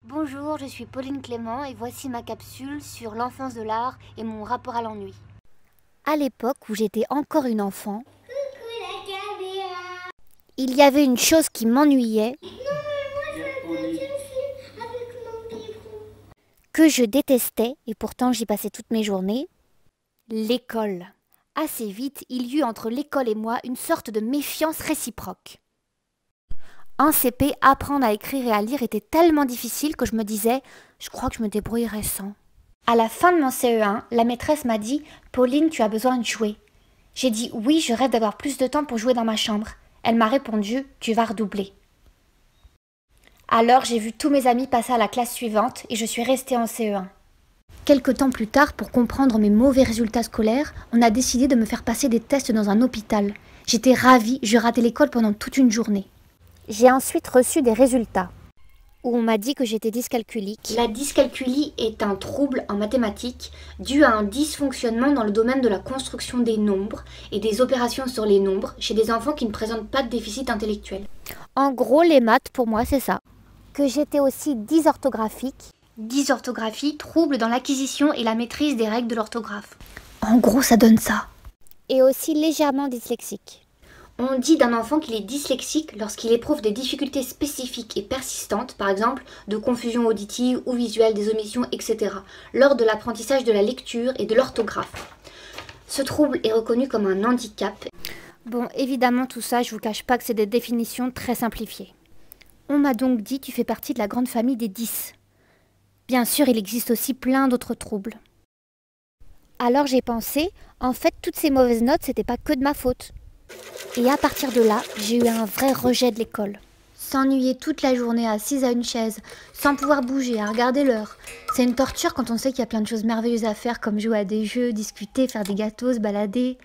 Bonjour, je suis Pauline Clément et voici ma capsule sur l'enfance de l'art et mon rapport à l'ennui. À l'époque où j'étais encore une enfant, il y avait une chose qui m'ennuyait, que je détestais et pourtant j'y passais toutes mes journées, l'école. Assez vite, il y eut entre l'école et moi une sorte de méfiance réciproque. En CP, apprendre à écrire et à lire était tellement difficile que je me disais « je crois que je me débrouillerais sans ». À la fin de mon CE1, la maîtresse m'a dit « Pauline, tu as besoin de jouer ». J'ai dit « oui, je rêve d'avoir plus de temps pour jouer dans ma chambre ». Elle m'a répondu « tu vas redoubler ». Alors j'ai vu tous mes amis passer à la classe suivante et je suis restée en CE1. Quelque temps plus tard, pour comprendre mes mauvais résultats scolaires, on a décidé de me faire passer des tests dans un hôpital. J'étais ravie, je ratais l'école pendant toute une journée. J'ai ensuite reçu des résultats, où on m'a dit que j'étais dyscalculique. La dyscalculie est un trouble en mathématiques dû à un dysfonctionnement dans le domaine de la construction des nombres et des opérations sur les nombres chez des enfants qui ne présentent pas de déficit intellectuel. En gros, les maths, pour moi, c'est ça. Que j'étais aussi dysorthographique. Dysorthographie, trouble dans l'acquisition et la maîtrise des règles de l'orthographe. En gros, ça donne ça. Et aussi légèrement dyslexique. On dit d'un enfant qu'il est dyslexique lorsqu'il éprouve des difficultés spécifiques et persistantes, par exemple de confusion auditive ou visuelle, des omissions, etc., lors de l'apprentissage de la lecture et de l'orthographe. Ce trouble est reconnu comme un handicap. Bon, évidemment, tout ça, je vous cache pas que c'est des définitions très simplifiées. On m'a donc dit « tu fais partie de la grande famille des 10 ». Bien sûr, il existe aussi plein d'autres troubles. Alors j'ai pensé, en fait, toutes ces mauvaises notes, c'était pas que de ma faute. Et à partir de là, j'ai eu un vrai rejet de l'école. S'ennuyer toute la journée assise à une chaise, sans pouvoir bouger, à regarder l'heure. C'est une torture quand on sait qu'il y a plein de choses merveilleuses à faire, comme jouer à des jeux, discuter, faire des gâteaux, se balader.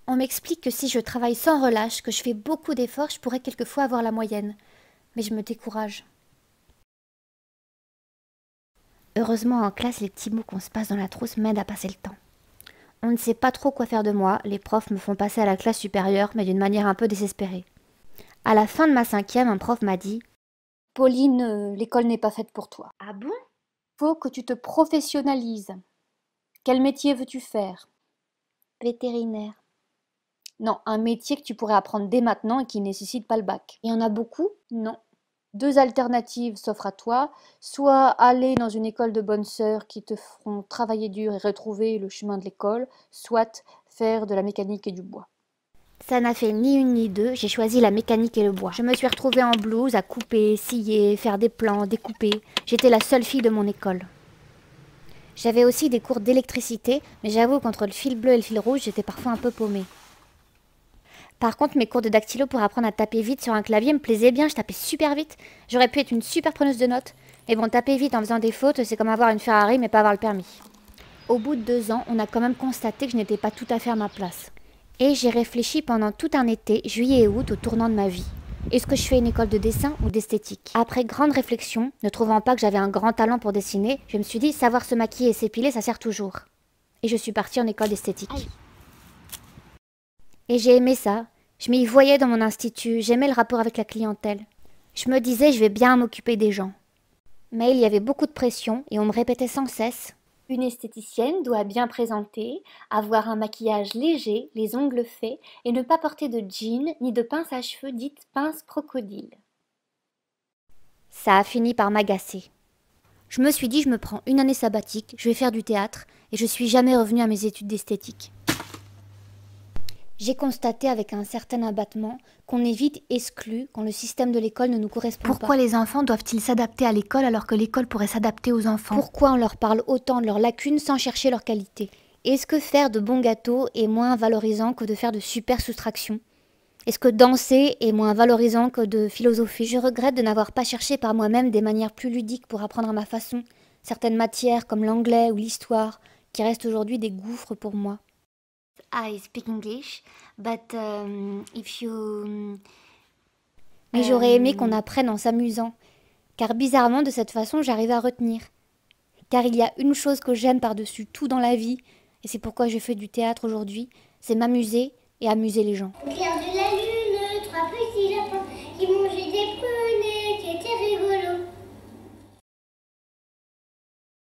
On m'explique que si je travaille sans relâche, que je fais beaucoup d'efforts, je pourrais quelquefois avoir la moyenne. Mais je me décourage. Heureusement, en classe, les petits mots qu'on se passe dans la trousse m'aident à passer le temps. On ne sait pas trop quoi faire de moi, les profs me font passer à la classe supérieure, mais d'une manière un peu désespérée. À la fin de ma 5e, un prof m'a dit « Pauline, l'école n'est pas faite pour toi. »« Ah bon ? Faut que tu te professionnalises. Quel métier veux-tu faire ? » ?»« Vétérinaire. »« Non, un métier que tu pourrais apprendre dès maintenant et qui ne nécessite pas le bac. »« Il y en a beaucoup ? » ?»« Non. » Deux alternatives s'offrent à toi, soit aller dans une école de bonnes sœurs qui te feront travailler dur et retrouver le chemin de l'école, soit faire de la mécanique et du bois. Ça n'a fait ni une ni deux, j'ai choisi la mécanique et le bois. Je me suis retrouvée en blouse à couper, scier, faire des plans, découper. J'étais la seule fille de mon école. J'avais aussi des cours d'électricité, mais j'avoue qu'entre le fil bleu et le fil rouge, j'étais parfois un peu paumée. Par contre, mes cours de dactylo pour apprendre à taper vite sur un clavier me plaisaient bien, je tapais super vite. J'aurais pu être une super preneuse de notes. Mais bon, taper vite en faisant des fautes, c'est comme avoir une Ferrari mais pas avoir le permis. Au bout de 2 ans, on a quand même constaté que je n'étais pas tout à fait à ma place. Et j'ai réfléchi pendant tout un été, juillet et août, au tournant de ma vie. Est-ce que je fais une école de dessin ou d'esthétique? Après grande réflexion, ne trouvant pas que j'avais un grand talent pour dessiner, je me suis dit savoir se maquiller et s'épiler, ça sert toujours. Et je suis partie en école d'esthétique. Et j'ai aimé ça. Je m'y voyais dans mon institut, j'aimais le rapport avec la clientèle. Je me disais, je vais bien m'occuper des gens. Mais il y avait beaucoup de pression et on me répétait sans cesse. Une esthéticienne doit bien présenter, avoir un maquillage léger, les ongles faits et ne pas porter de jean ni de pince à cheveux dite pince crocodile. Ça a fini par m'agacer. Je me suis dit, je me prends une année sabbatique, je vais faire du théâtre et je suis jamais revenue à mes études d'esthétique. J'ai constaté avec un certain abattement qu'on est vite exclu quand le système de l'école ne nous correspond pas. Pourquoi les enfants doivent-ils s'adapter à l'école alors que l'école pourrait s'adapter aux enfants? Pourquoi on leur parle autant de leurs lacunes sans chercher leurs qualités? Est-ce que faire de bons gâteaux est moins valorisant que de faire de super soustractions? Est-ce que danser est moins valorisant que de philosopher? Je regrette de n'avoir pas cherché par moi-même des manières plus ludiques pour apprendre à ma façon certaines matières comme l'anglais ou l'histoire, qui restent aujourd'hui des gouffres pour moi. I speak English, but if you... Mais j'aurais aimé qu'on apprenne en s'amusant, car bizarrement, de cette façon, j'arrive à retenir. Car il y a une chose que j'aime par-dessus tout dans la vie, et c'est pourquoi je fais du théâtre aujourd'hui, c'est m'amuser et amuser les gens.